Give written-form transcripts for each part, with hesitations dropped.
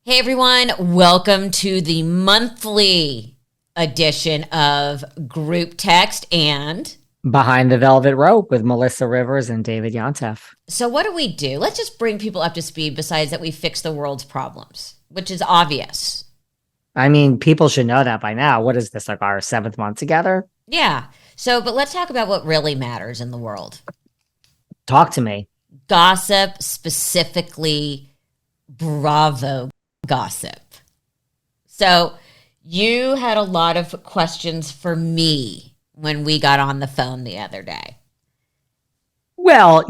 Hey everyone, welcome to the monthly edition of Group Text and Behind the Velvet Rope with Melissa Rivers and David Yontef. So what do? Let's just bring people up to speed besides that we fix the world's problems, which is obvious. I mean, people should know that by now. What is this, like our 7th month together? Yeah. But let's talk about what really matters in the world. Talk to me. Gossip, specifically Bravo gossip. So you had a lot of questions for me when we got on the phone the other day. Well,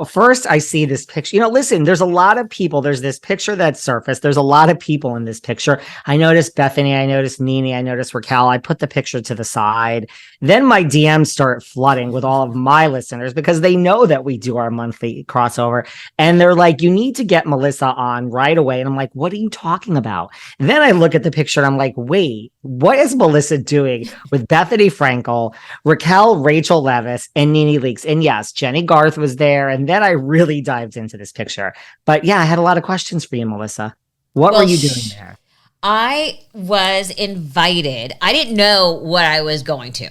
first I see this picture. Listen, there's a lot of people. There's this picture that surfaced. There's a lot of people in this picture. I noticed Bethenny. I noticed Nene. I noticed Raquel. I put the picture to the side. Then my DMs start flooding with all of my listeners because they know that we do our monthly crossover. And they're like, you need to get Melissa on right away. And I'm like, what are you talking about? And then I look at the picture and I'm like, wait, what is Melissa doing with Bethenny Frankel, Raquel, Rachel Leviss, and Nene Leakes? And yes, Jenny Garth was there. And then I really dived into this picture. But yeah, I had a lot of questions for you, Melissa. What were you doing there? I was invited. I didn't know what I was going to.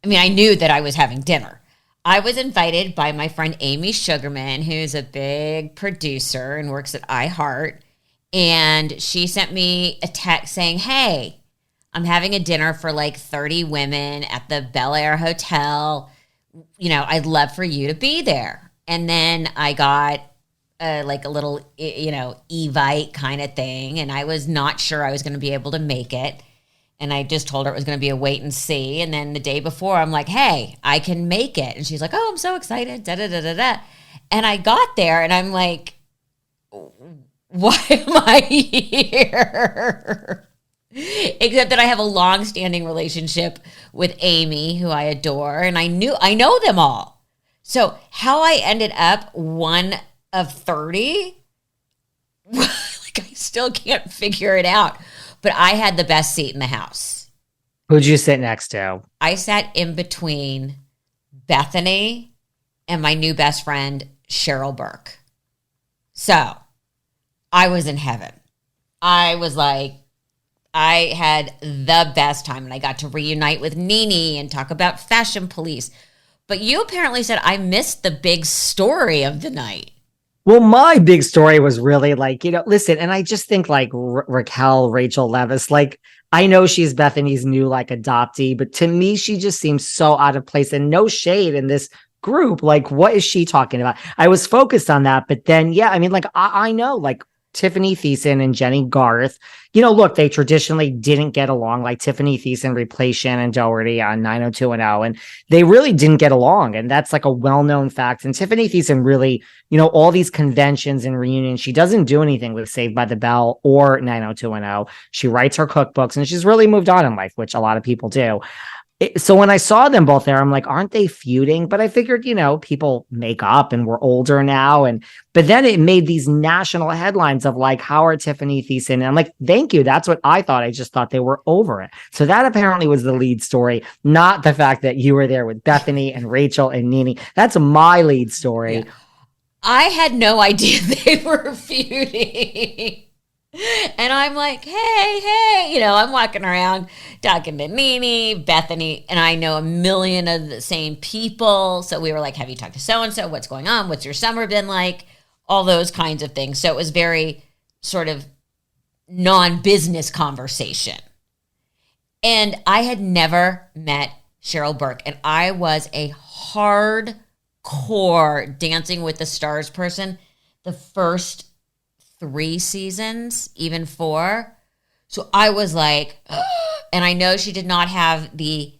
I mean, I knew that I was having dinner. I was invited by my friend Amy Sugarman, who's a big producer and works at iHeart. And she sent me a text saying, hey, I'm having a dinner for like 30 women at the Bel Air Hotel. I'd love for you to be there. And then I got like a little, Evite kind of thing. And I was not sure I was going to be able to make it. And I just told her it was going to be a wait and see. And then the day before, I'm like, hey, I can make it. And she's like, oh, I'm so excited. Da, da, da, da, da. And I got there and I'm like, why am I here? Except that I have a long-standing relationship with Amy, who I adore. And I know them all. So how I ended up one of 30, like I still can't figure it out. But I had the best seat in the house. Who'd you sit next to? I sat in between Bethenny and my new best friend, Cheryl Burke. So I was in heaven. I was like, I had the best time. And I got to reunite with Nene and talk about Fashion Police. But you apparently said I missed the big story of the night. Well, my big story was really like, listen, and I just think like Raquel, Rachel Leviss, like, I know she's Bethenny's new like adoptee, but to me, she just seems so out of place and no shade in this group. Like, what is she talking about? I was focused on that, but then, yeah, I mean, like, I know, like, Tiffany Thiessen and Jenny Garth, look, they traditionally didn't get along. Like Tiffany Thiessen replaced Shannon Doherty on 90210, and they really didn't get along. And that's like a well-known fact. And Tiffany Thiessen really, all these conventions and reunions, she doesn't do anything with Saved by the Bell or 90210. She writes her cookbooks and she's really moved on in life, which a lot of people do. So when I saw them both there, I'm like, aren't they feuding? But I figured, people make up and we're older now. But then it made these national headlines of like, how are Tiffany Thiessen? And I'm like, thank you. That's what I thought. I just thought they were over it. So that apparently was the lead story, not the fact that you were there with Bethenny and Rachel and Nene. That's my lead story. Yeah. I had no idea they were feuding. And I'm like, hey, I'm walking around talking to Nene, Bethenny, and I know a million of the same people. So we were like, have you talked to so-and-so? What's going on? What's your summer been like? All those kinds of things. So it was very sort of non-business conversation. And I had never met Cheryl Burke, and I was a hardcore Dancing with the Stars person the first 3 seasons, even 4. So I was like, and I know she did not have the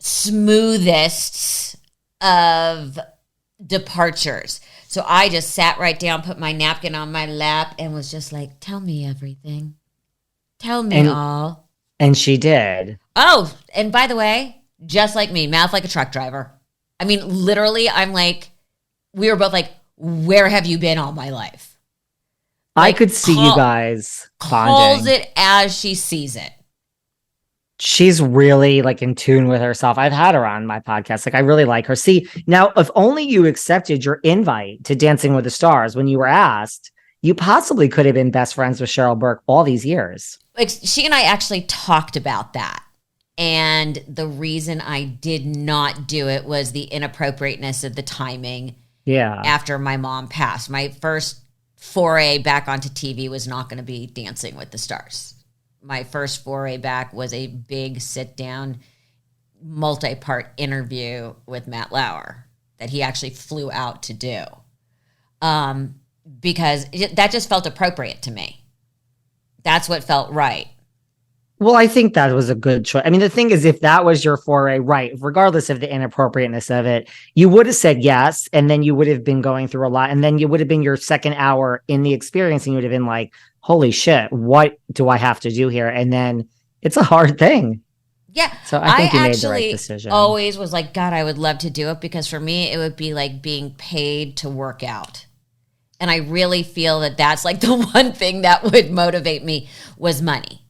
smoothest of departures. So I just sat right down, put my napkin on my lap, and was just like, tell me everything. Tell me all. And she did. Oh, and by the way, just like me, mouth like a truck driver. I mean, literally, I'm like, we were both like, where have you been all my life? Like, I could see you guys bonding. Calls it as she sees it. She's really like in tune with herself. I've had her on my podcast. Like, I really like her. See, now, if only you accepted your invite to Dancing with the Stars when you were asked, you possibly could have been best friends with Cheryl Burke all these years. Like, she and I actually talked about that. And the reason I did not do it was the inappropriateness of the timing. Yeah. After my mom passed. My first foray back onto TV was not going to be Dancing with the Stars. My first foray back was a big sit-down, multi-part interview with Matt Lauer that he actually flew out to do. Because that just felt appropriate to me. That's what felt right. Well, I think that was a good choice. I mean, the thing is, if that was your foray, right, regardless of the inappropriateness of it, you would have said yes, and then you would have been going through a lot, and then you would have been your second hour in the experience, and you would have been like, holy shit, what do I have to do here? And then it's a hard thing. Yeah. So I think you made the right decision. Always was like, God, I would love to do it, because for me, it would be like being paid to work out. And I really feel that that's like the one thing that would motivate me was money.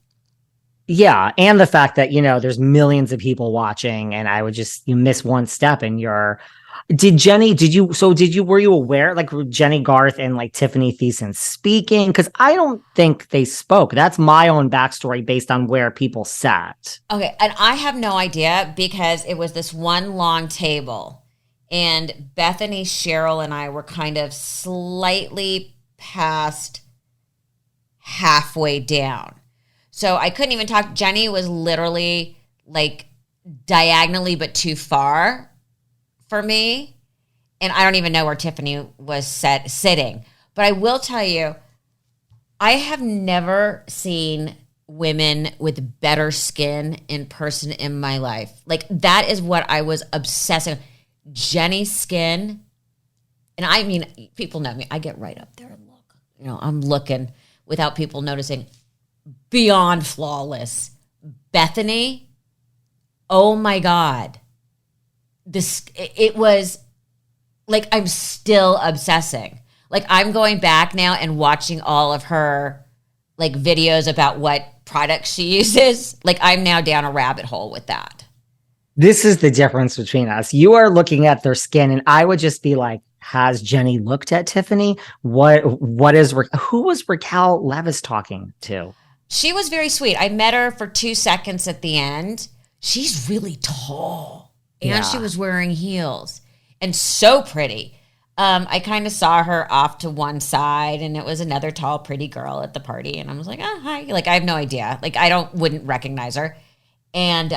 Yeah, and the fact that, there's millions of people watching, and I would you miss one step and were you aware, like, Jenny Garth and like Tiffany Thiessen speaking? Because I don't think they spoke. That's my own backstory based on where people sat. Okay, and I have no idea, because it was this one long table, and Bethenny, Cheryl, and I were kind of slightly past halfway down. So I couldn't even talk. Jenny was literally like diagonally, but too far for me. And I don't even know where Tiffany was sitting. But I will tell you, I have never seen women with better skin in person in my life. Like, that is what I was obsessing. Jenny's skin. And I mean, people know me. I get right up there and look. I'm looking without people noticing. Beyond flawless. Bethenny, oh my God. It was like, I'm still obsessing. Like, I'm going back now and watching all of her like videos about what products she uses. Like, I'm now down a rabbit hole with that. This is the difference between us. You are looking at their skin, and I would just be like, has Jenny looked at Tiffany? Who was Raquel Leviss talking to? She was very sweet. I met her for 2 seconds at the end. She's really tall. And she was wearing heels. And so pretty. I kind of saw her off to one side, and it was another tall, pretty girl at the party. And I was like, oh, hi. Like, I have no idea. Like, wouldn't recognize her. And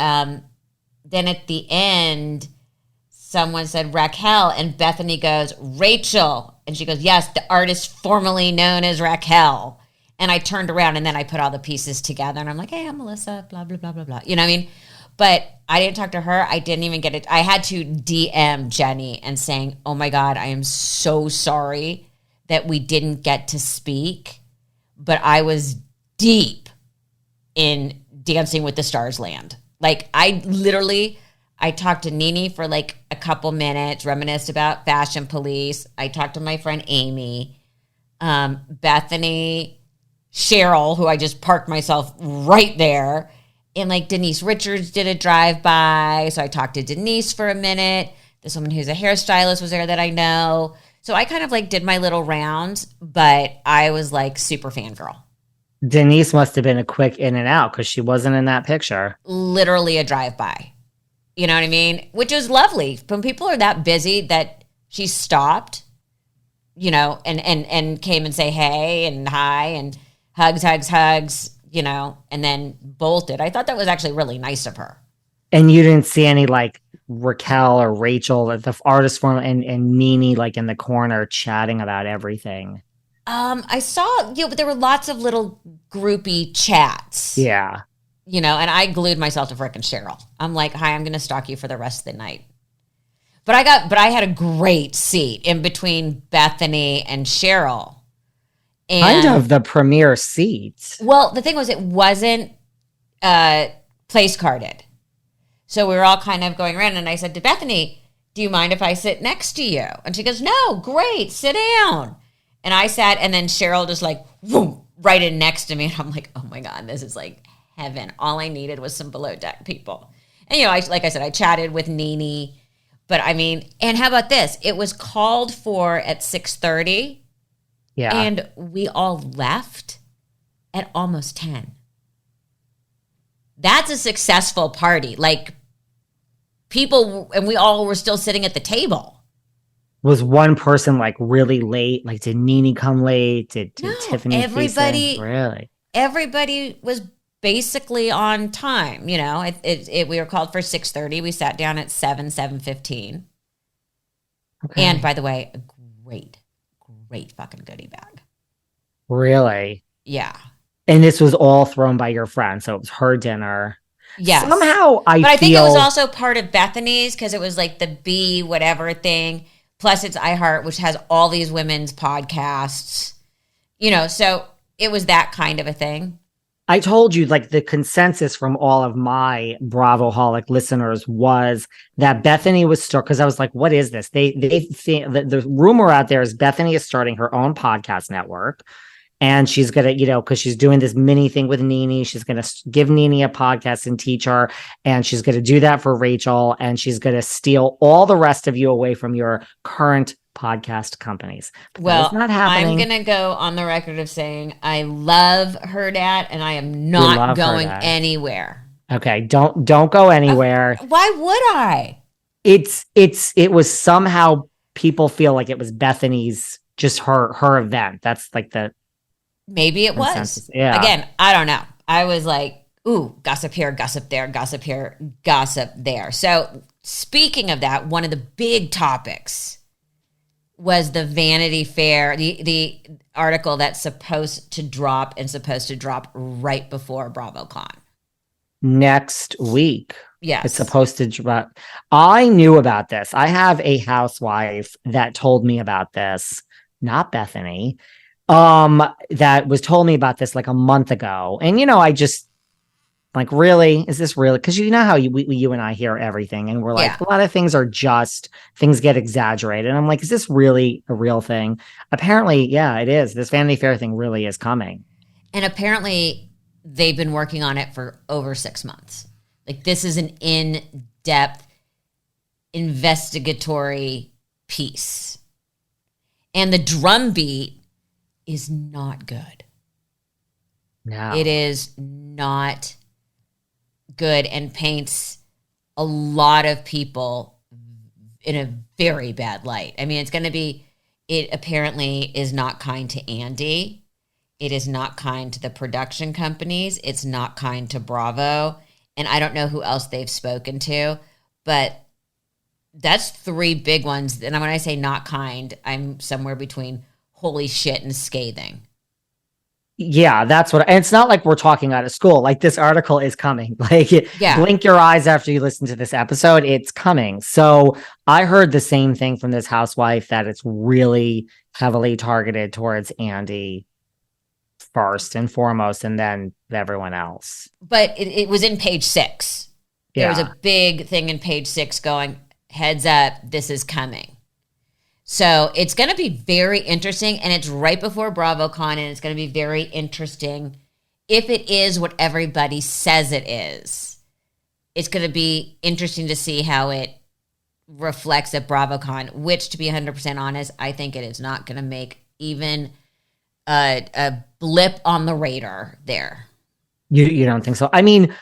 then at the end, someone said Raquel, and Bethenny goes, Rachel. And she goes, yes, the artist formerly known as Raquel. And I turned around, and then I put all the pieces together, and I'm like, hey, I'm Melissa, blah, blah, blah, blah, blah. You know what I mean? But I didn't talk to her. I didn't even get it. I had to DM Jenny and saying, oh my God, I am so sorry that we didn't get to speak, but I was deep in Dancing with the Stars land. Like, I talked to Nene for like a couple minutes, reminisced about Fashion Police. I talked to my friend Amy, Bethenny, Cheryl, who I just parked myself right there. And like Denise Richards did a drive-by. So I talked to Denise for a minute. This woman who's a hairstylist was there that I know. So I kind of like did my little rounds, but I was like super fangirl. Denise must have been a quick in and out, because she wasn't in that picture. Literally a drive-by. You know what I mean? Which is lovely. When people are that busy that she stopped, and came and say hey and hi and hugs, and then bolted. I thought that was actually really nice of her. And you didn't see any like Raquel or Rachel, the artist form, and Nene like in the corner chatting about everything. I saw, but there were lots of little groupie chats. Yeah. And I glued myself to frickin' Cheryl. I'm like, hi, I'm going to stalk you for the rest of the night. But I had a great seat in between Bethenny and Cheryl. And, kind of the premier seat. Well, the thing was, it wasn't place carded. So we were all kind of going around, and I said to Bethenny, do you mind if I sit next to you? And she goes, no, great, sit down. And I sat, and then Cheryl just like, whoom, right in next to me. And I'm like, oh my God, this is like heaven. All I needed was some below deck people. And, like I said, I chatted with Nene. But I mean, and how about this? It was called for at 6:30. Yeah. And we all left at almost 10. That's a successful party. Like, people, and we all were still sitting at the table. Was one person like really late? Like, did Nene come late? Did No, Tiffany everybody, really? everybody was basically on time. You know, we were called for 6:30. We sat down at 7:15. Okay. And by the way, a great fucking goodie bag. Really? Yeah. And this was all thrown by your friend, so it was her dinner. Yes. Somehow But I think it was also part of Bethenny's because it was like the B whatever thing. Plus it's iHeart, which has all these women's podcasts. You know, so it was that kind of a thing. I told you, like, the consensus from all of my Bravoholic listeners was that Bethenny was because I was like, what is this? They think the rumor out there is Bethenny is starting her own podcast network. And she's going to, because she's doing this mini thing with Nene. She's going to give Nene a podcast and teach her. And she's going to do that for Rachel. And she's going to steal all the rest of you away from your current podcast companies. But well, not happening. I'm going to go on the record of saying I love her dad and I am not going anywhere. Okay. Don't go anywhere. Why would I? It was somehow people feel like it was Bethenny's, just her event. That's like the. Maybe it was. Yeah. Again, I don't know. I was like, ooh, gossip here, gossip there, gossip here, gossip there. So speaking of that, one of the big topics was the Vanity Fair, the article that's supposed to drop right before BravoCon. Next week. Yes. It's supposed to drop. I knew about this. I have a housewife that told me about this, not Bethenny. That was told me about this like a month ago. And, I just like, really, is this really? Because you know how you and I hear everything and we're like, a lot of things are just, things get exaggerated. And I'm like, is this really a real thing? Apparently, yeah, it is. This Vanity Fair thing really is coming. And apparently they've been working on it for over 6 months. Like, this is an in-depth investigatory piece. And the drumbeat is not good. No. It is not good and paints a lot of people in a very bad light. I mean, it apparently is not kind to Andy. It is not kind to the production companies. It's not kind to Bravo. And I don't know who else they've spoken to, but that's 3 big ones. And when I say not kind, I'm somewhere between holy shit and scathing. Yeah, that's and it's not like we're talking out of school. Like, this article is coming. Like, blink your eyes after you listen to this episode. It's coming. So I heard the same thing from this housewife, that it's really heavily targeted towards Andy first and foremost, and then everyone else. But it was in page 6. There was a big thing in page 6 going, heads up, this is coming. So it's going to be very interesting, and it's right before BravoCon, and it's going to be very interesting if it is what everybody says it is. It's going to be interesting to see how it reflects at BravoCon, which, to be 100% honest, I think it is not going to make even a blip on the radar there. You don't think so? I mean,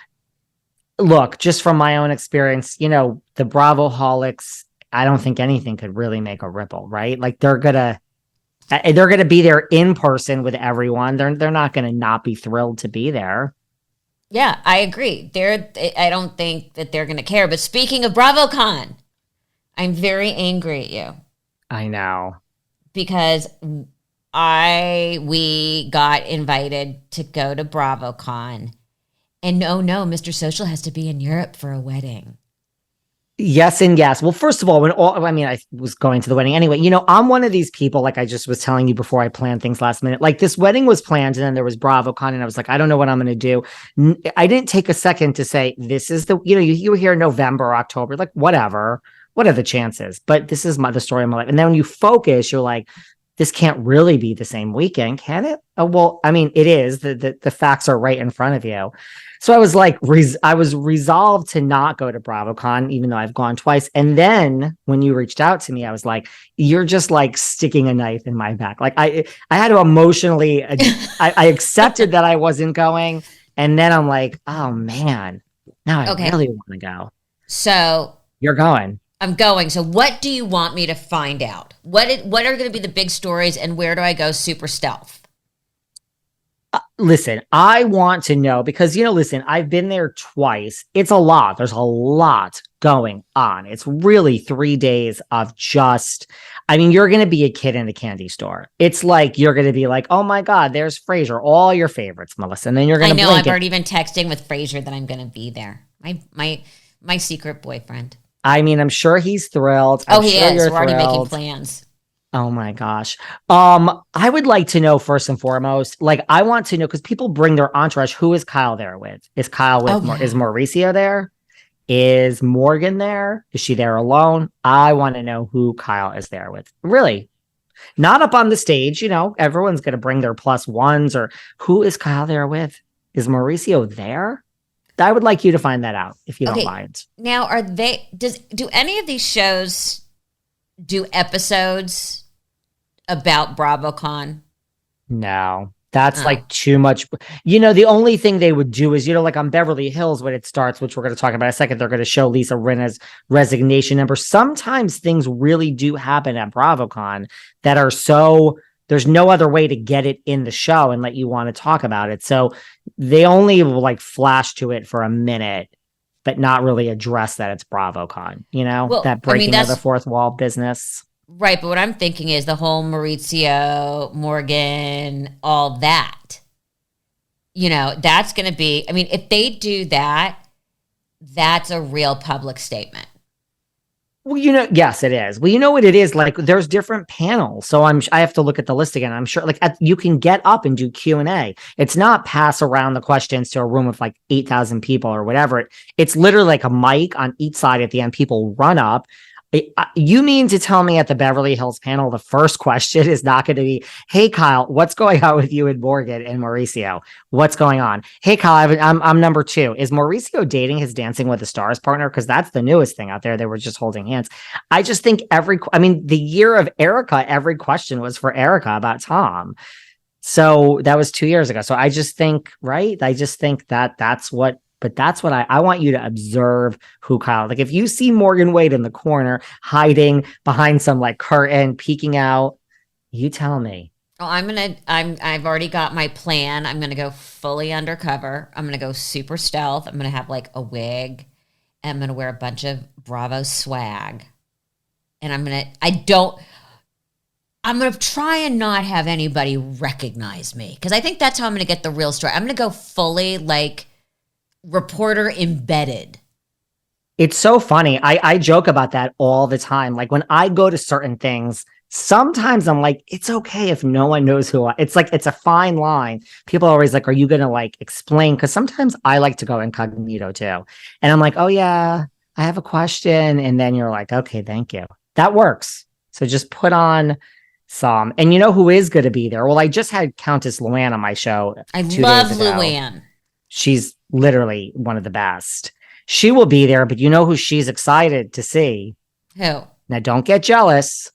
look, just from my own experience, the Bravoholics, I don't think anything could really make a ripple, right? Like, they're gonna be there in person with everyone. They're not gonna not be thrilled to be there. Yeah, I agree. I don't think that they're gonna care. But speaking of BravoCon, I'm very angry at you. I know. Because we got invited to go to BravoCon, and no, Mr. Social has to be in Europe for a wedding. Yes and yes. Well, first of all, I was going to the wedding anyway. I'm one of these people, like I just was telling you before, I planned things last minute. Like, this wedding was planned, and then there was BravoCon, and I was like, I don't know what I'm going to do. I didn't take a second to say, this is you were here in November or October, like, whatever. What are the chances? But this is the story of my life. And then when you focus, you're like, this can't really be the same weekend, can it? Oh, well, I mean, it is. The facts are right in front of you. So I was like, I was resolved to not go to BravoCon, even though I've gone twice. And then when you reached out to me, I was like, you're just like sticking a knife in my back. Like I had to emotionally, I accepted that I wasn't going. And then I'm like, oh man, now I really want to go. So you're going. I'm going. So what do you want me to find out? What are going to be the big stories, and where do I go super stealth? Listen, I want to know because, listen, I've been there twice. It's a lot. There's a lot going on. It's really 3 days of you're going to be a kid in a candy store. It's like, you're going to be like, oh my God, there's Frasier, all your favorites, Melissa. And then you're going to I've already been texting with Frasier that I'm going to be there. My secret boyfriend. I mean, I'm sure he's thrilled. He is. We're already making plans. Oh my gosh. I would like to know first and foremost, like I want to know because people bring their entourage. Who is Kyle there with? Is Kyle with is Mauricio there? Is Morgan there? Is she there alone? I want to know who Kyle is there with. Really. Not up on the stage, everyone's gonna bring their plus ones, or who is Kyle there with? Is Mauricio there? I would like you to find that out if you don't mind. Now, do any of these shows do episodes about BravoCon? No, that's like too much. The only thing they would do is, like on Beverly Hills when it starts, which we're going to talk about in a second, they're going to show Lisa Rinna's resignation number. Sometimes things really do happen at BravoCon that are there's no other way to get it in the show and let you want to talk about it. So they only will like flash to it for a minute, but not really address that it's BravoCon, that breaking of the fourth wall business. Right. But what I'm thinking is the whole Mauricio, Morgan, all that, that's going to be, if they do that, that's a real public statement. Well, yes, it is. Well, you know what it is like. There's different panels, so I have to look at the list again. I'm sure, you can get up and do Q&A. It's not pass around the questions to a room of like 8,000 people or whatever. It's literally like a mic on each side at the end. People run up. You mean to tell me at the Beverly Hills panel, the first question is not going to be, hey, Kyle, what's going on with you and Morgan and Mauricio? What's going on? Hey, Kyle, I'm number 2. Is Mauricio dating his Dancing with the Stars partner? Because that's the newest thing out there. They were just holding hands. I just think the year of Erica, every question was for Erica about Tom. So that was 2 years ago. So I just think, right? I just think that's what. But that's what I want you to observe who Kyle, like if you see Morgan Wade in the corner, hiding behind some like curtain, peeking out, you tell me. Oh, I've already got my plan. I'm going to go fully undercover. I'm going to go super stealth. I'm going to have like a wig, and I'm going to wear a bunch of Bravo swag. And I'm going to try and not have anybody recognize me, because I think that's how I'm going to get the real story. I'm going to go fully like reporter embedded. It's so funny. I joke about that all the time. Like when I go to certain things, sometimes I'm like, it's okay if no one knows who it's like, it's a fine line. People are always like, are you going to like explain? Because sometimes I like to go incognito too. And I'm like, oh yeah, I have a question. And then you're like, okay, thank you. That works. So just put on some, and who is going to be there? Well, I just had Countess Luann on my show. I love Luann. She's literally one of the best. She will be there, but who she's excited to see? Who? Now, don't get jealous.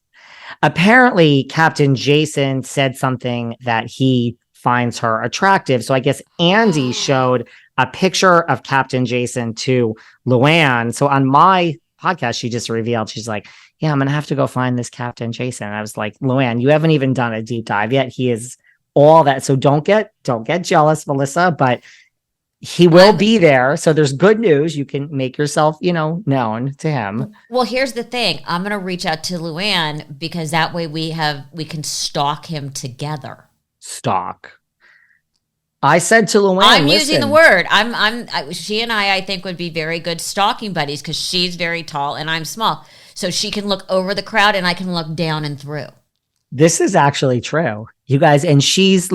Apparently, Captain Jason said something that he finds her attractive. So I guess Andy showed a picture of Captain Jason to Luann. So on my podcast, she just revealed, she's like, yeah, I'm going to have to go find this Captain Jason. And I was like, Luann, you haven't even done a deep dive yet. He is all that. So don't get jealous, Melissa, but he will be there. So there's good news. You can make yourself, known to him. Well, here's the thing. I'm going to reach out to Luann because that way we can stalk him together. Stalk. I said to Luann, I'm using the word. She and I think would be very good stalking buddies because she's very tall and I'm small. So she can look over the crowd and I can look down and through. This is actually true. You guys, and she's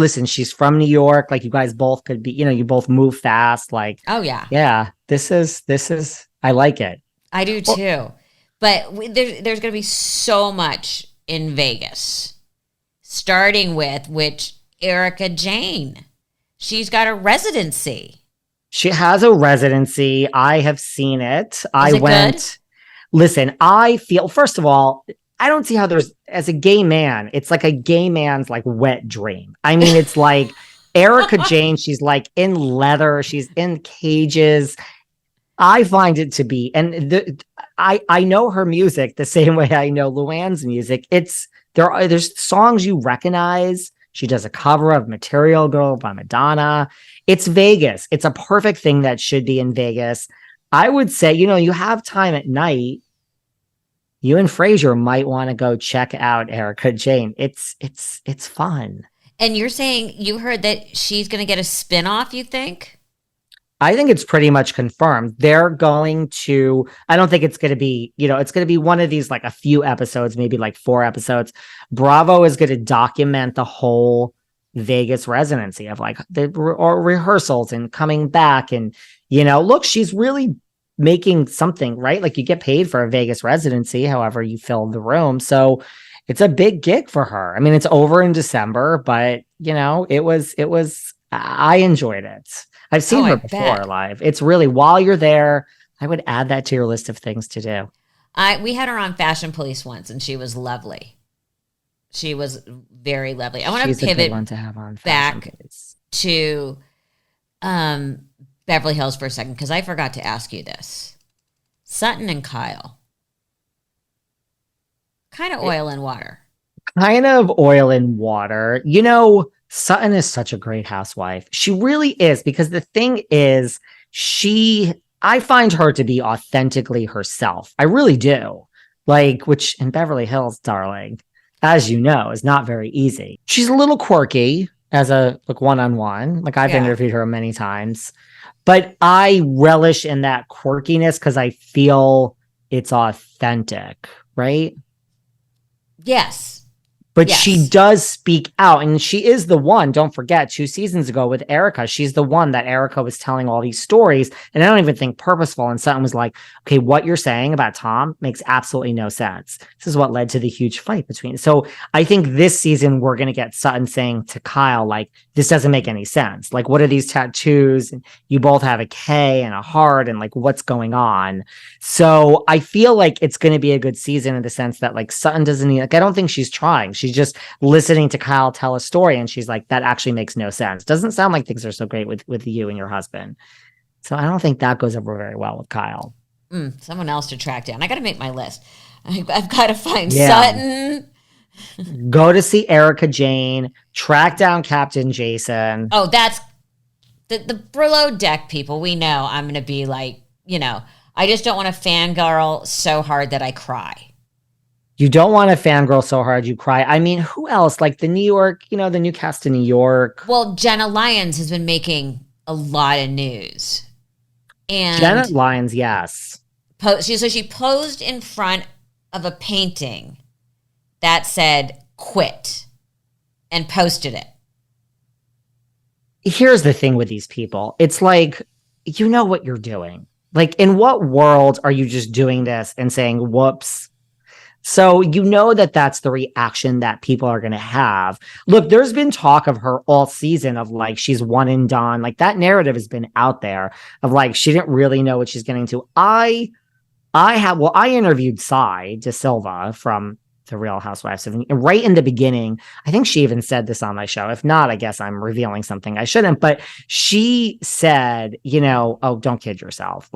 from New York. Like you guys both could be, you both move fast. Like, oh yeah. Yeah. This is, I like it. I do too. But there's going to be so much in Vegas. starting with which Erica Jane. She's got a residency. She has a residency. I have seen it. Is it went. Good? Listen, I feel, first of all, I don't see how there's, as a gay man, it's like a gay man's like wet dream. I mean, it's like Erica Jane, she's like in leather, she's in cages. I find it to be, and I know her music the same way I know Luann's music. There's songs you recognize. She does a cover of Material Girl by Madonna. It's Vegas. It's a perfect thing that should be in Vegas. I would say, you have time at night. You and Fraser might want to go check out Erica Jane. It's fun. And you're saying you heard that she's going to get a spinoff, you think? I think it's pretty much confirmed. They're going to, I don't think it's going to be, it's going to be one of these, like a few episodes, maybe like 4 episodes. Bravo is going to document the whole Vegas residency of like or rehearsals and coming back. And, look, she's really making something, right? Like you get paid for a Vegas residency, however you fill the room. So it's a big gig for her. I mean, it's over in December, but I enjoyed it. I've seen her before live. It's really, while you're there, I would add that to your list of things to do. We had her on Fashion Police once, and she was lovely. She was very lovely. I want to pivot one to have on back to Beverly Hills for a second, because I forgot to ask you this. Sutton and Kyle. Kind of oil and water. Kind of oil and water. Sutton is such a great housewife. She really is, because the thing is, I find her to be authentically herself. I really do. Which in Beverly Hills, darling, as you know, is not very easy. She's a little quirky as a one-on-one. I've interviewed her many times, but I relish in that quirkiness because I feel it's authentic, right? Yes. But she does speak out, and she is the one, don't forget, 2 seasons ago with Erica, she's the one that Erica was telling all these stories, and I don't even think purposeful, and Sutton was like, okay, what you're saying about Tom makes absolutely no sense. This is what led to the huge fight between. So I think this season we're going to get Sutton saying to Kyle, this doesn't make any sense. What are these tattoos? And you both have a K and a heart, and what's going on? So I feel like it's going to be a good season in the sense that Sutton doesn't need, I don't think she's trying. She's just listening to Kyle tell a story, and she's like, that actually makes no sense. Doesn't sound like things are so great with you and your husband. So I don't think that goes over very well with Kyle. Someone else to track down. I got to make my list. I've got to find Sutton. Go to see Erica Jane. Track down Captain Jason. Oh, that's the below deck people. We know I'm going to be I just don't want to fangirl so hard that I cry. You don't want to fangirl so hard you cry. I mean, who else? The New York, the new cast in New York. Well, Jenna Lyons has been making a lot of news. And Jenna Lyons, yes. She posed in front of a painting that said quit and posted it. Here's the thing with these people. It's you know what you're doing. In what world are you just doing this and saying, whoops? So that's the reaction that people are going to have. Look, there's been talk of her all season of she's one and done. That narrative has been out there of she didn't really know what she's getting to. I interviewed Sai De Silva from The Real Housewives, and right in the beginning, I think she even said this on my show. If not, I guess I'm revealing something I shouldn't, but she said, oh, don't kid yourself.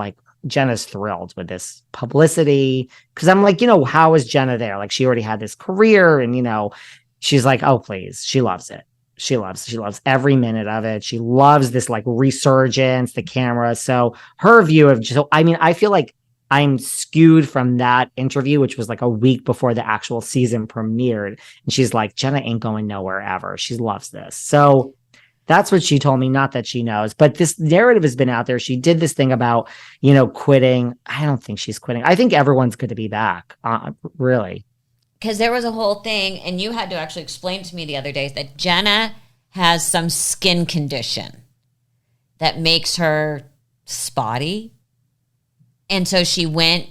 Jenna's thrilled with this publicity, because I'm how is Jenna there? She already had this career, and she's like, oh, please. She loves it. She loves every minute of it. She loves this resurgence, the camera. So her view of I feel like I'm skewed from that interview, which was a week before the actual season premiered. And she's like, Jenna ain't going nowhere ever. She loves this. So that's what she told me, not that she knows. But this narrative has been out there. She did this thing about, quitting. I don't think she's quitting. I think everyone's good to be back, really. Because there was a whole thing, and you had to actually explain to me the other day that Jenna has some skin condition that makes her spotty. And so she went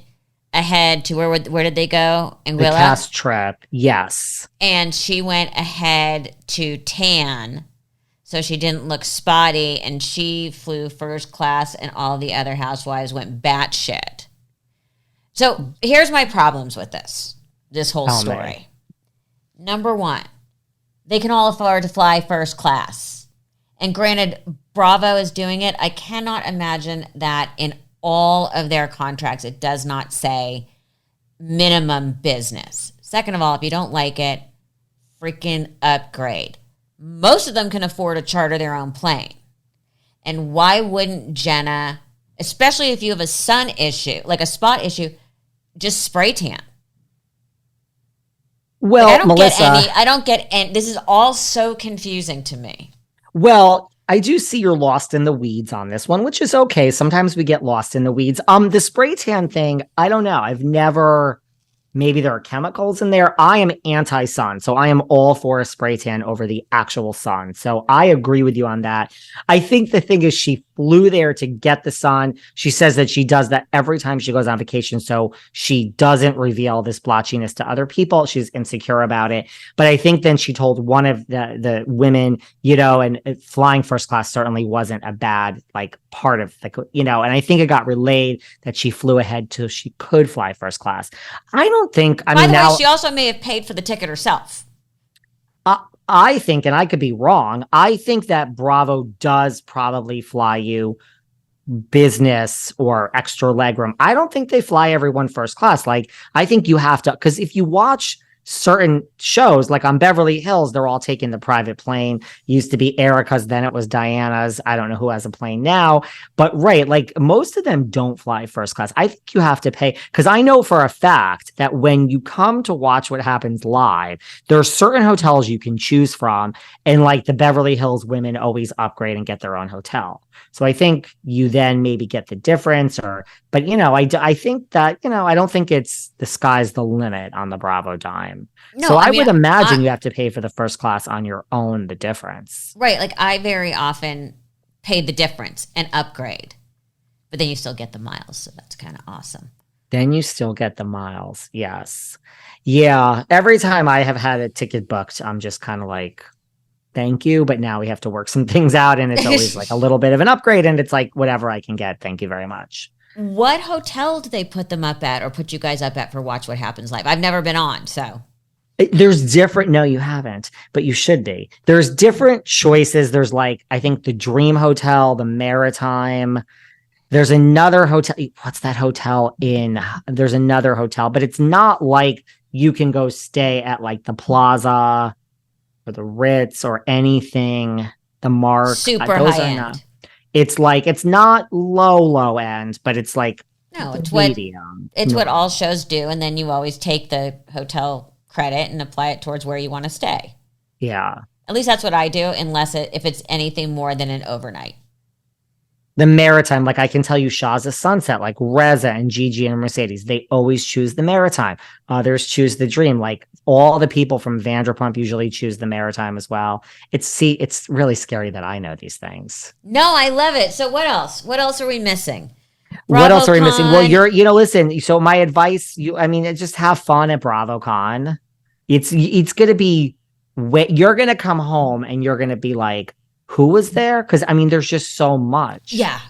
ahead to where did they go? The Anguilla? cast trip. Yes. And she went ahead to tan so she didn't look spotty, and she flew first class, and all the other housewives went batshit. So here's my problems with this whole story. Man. Number one, they can all afford to fly first class. And granted, Bravo is doing it. I cannot imagine that in all of their contracts, it does not say minimum business. Second of all, if you don't like it, freaking upgrade. Most of them can afford to charter their own plane. And why wouldn't Jenna, especially if you have a sun issue, like a spot issue, just spray tan? Well, like, Melissa, I don't get any. This is all so confusing to me. Well, I do see you're lost in the weeds on this one, which is okay. Sometimes we get lost in the weeds. The spray tan thing, I don't know. I've never, maybe there are chemicals in there. I am anti-sun, so I am all for a spray tan over the actual sun. So I agree with you on that. I think the thing is she flew there to get the sun. She says that she does that every time she goes on vacation, so she doesn't reveal this blotchiness to other people. She's insecure about it. But I think then she told one of the women, and flying first class certainly wasn't a bad part of and I think it got relayed that she flew ahead till she could fly first class. I don't think, By the way, she also may have paid for the ticket herself. I think, and I could be wrong, I think that Bravo does probably fly you business or extra legroom. I don't think they fly everyone first class. I think you have to, because if you watch certain shows, like on Beverly Hills, they're all taking the private plane. Used to be Erica's, then it was Diana's. I don't know who has a plane now, but right, most of them don't fly first class. I think you have to pay, because I know for a fact that when you come to watch what happens live, there are certain hotels you can choose from, and the Beverly Hills women always upgrade and get their own hotel. So I think you then maybe get the difference, but I think that, I don't think it's the sky's the limit on the Bravo dime. No, so I would imagine you have to pay for the first class on your own, the difference. Right. I very often pay the difference and upgrade, but then you still get the miles. So that's kind of awesome. Then you still get the miles. Yes. Yeah. Every time I have had a ticket booked, I'm just kind of thank you. But now we have to work some things out, and it's always a little bit of an upgrade, and it's whatever I can get. Thank you very much. What hotel do they put them up at, or put you guys up at for Watch What Happens Live? I've never been on, so. There's different, no, you haven't, but you should be. There's different choices. There's I think the Dream Hotel, the Maritime. There's another hotel. What's that hotel in? There's another hotel, but it's not you can go stay at the Plaza or the Ritz or anything. The Mark. Super high end. It's it's not low end, but it's no, it's medium. It's what all shows do, and then you always take the hotel credit and apply it towards where you want to stay. Yeah. At least that's what I do, unless if it's anything more than an overnight. The Maritime, I can tell you Shaw's Sunset, Reza and Gigi and Mercedes, they always choose the Maritime. Others choose the Dream. All the people from Vanderpump usually choose the Maritime as well. It's really scary that I know these things. No, I love it. So what else? What else are we missing? What else are we missing? Well, listen, so my advice, just have fun at BravoCon. It's going to be, you're going to come home and you're going to be who was there? Because, there's just so much. Yeah.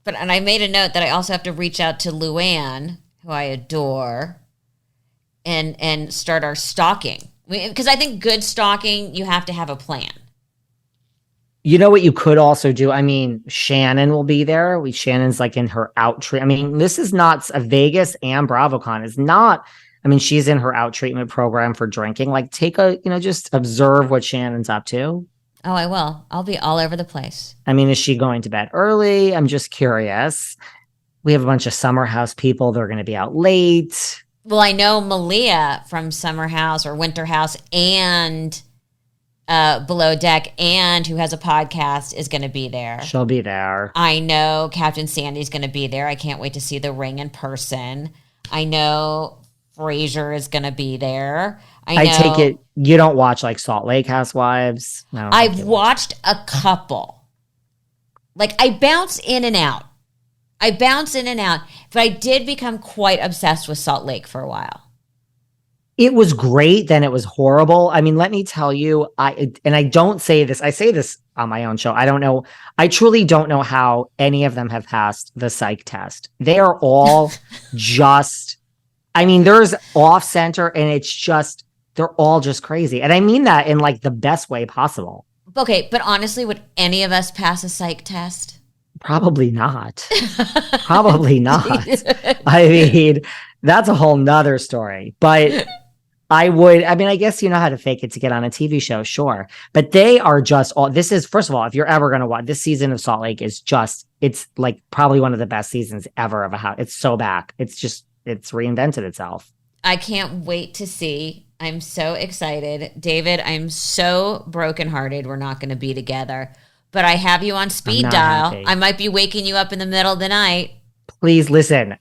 And I made a note that I also have to reach out to Luann, who I adore, and start our stalking. Because I think good stalking, you have to have a plan. You know what you could also do? Shannon will be there. Shannon's in her out treatment. This is not a Vegas, and BravoCon is not. She's in her out treatment program for drinking. Take just observe what Shannon's up to. Oh, I will. I'll be all over the place. Is she going to bed early? I'm just curious. We have a bunch of Summer House people. They're going to be out late. Well, I know Malia from Summer House or Winter House and Below Deck, and who has a podcast, is going to be there. She'll be there. I know Captain Sandy's going to be there. I can't wait to see the ring in person. I know Frasier is going to be there. I take it you don't watch Salt Lake Housewives? No, I've watched a couple. I bounce in and out. I bounce in and out, but I did become quite obsessed with Salt Lake for a while. It was great, then it was horrible. I mean, let me tell you, I don't say this, I say this on my own show. I don't know. I truly don't know how any of them have passed the psych test. They are all just, I mean, there's off center and it's just, they're all just crazy. And I mean that in like the best way possible. Okay, but honestly, would any of us pass a psych test? Probably not. Probably not. I mean, that's a whole nother story. But I mean, I guess you know how to fake it to get on a TV show, sure. But they are just all, this is, first of all, if you're ever going to watch, this season of Salt Lake is just, it's like probably one of the best seasons ever of a house. It's so back. It's just, it's reinvented itself. I can't wait to see. I'm so excited. David, I'm so brokenhearted we're not going to be together. But I have you on speed dial. Happy. I might be waking you up in the middle of the night. Please listen.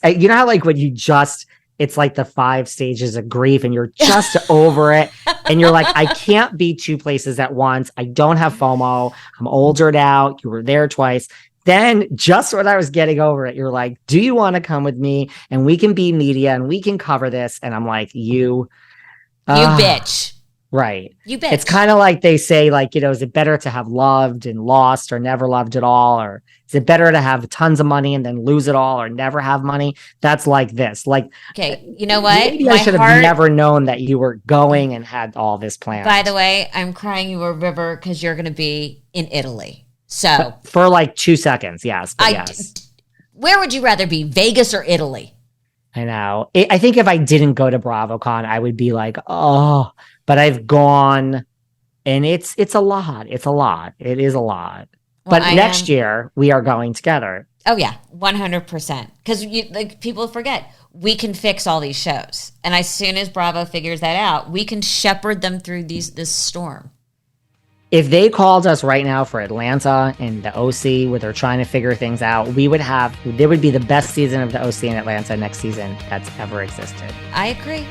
You know how like when you just, it's like the 5 stages of grief and you're just over it. And you're like, I can't be 2 places at once. I don't have FOMO. I'm older now. You were there twice. Then just when I was getting over it, you're like, do you want to come with me? And we can be media and we can cover this. And I'm like, you bitch. Right. You bitch. It's kind of like they say, like, you know, is it better to have loved and lost or never loved at all? Or is it better to have tons of money and then lose it all or never have money? That's like this. Like, okay, you know what? Maybe I should have never known that you were going and had all this planned. By the way, I'm crying you a river because you're going to be in Italy. So for like 2 seconds, yes. But yes. Where would you rather be, Vegas or Italy? I know. I think if I didn't go to BravoCon, I would be like, oh, but I've gone and it's a lot. It's a lot. It is a lot. Well, but next year we are going together. Oh yeah, 100%. Because like people forget, we can fix all these shows. And as soon as Bravo figures that out, we can shepherd them through this storm. If they called us right now for Atlanta and the OC where they're trying to figure things out, there would be the best season of the OC in Atlanta next season that's ever existed. I agree.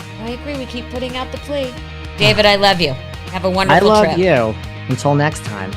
We keep putting out the plea. David, I love you. Have a wonderful trip. I love you. Until next time.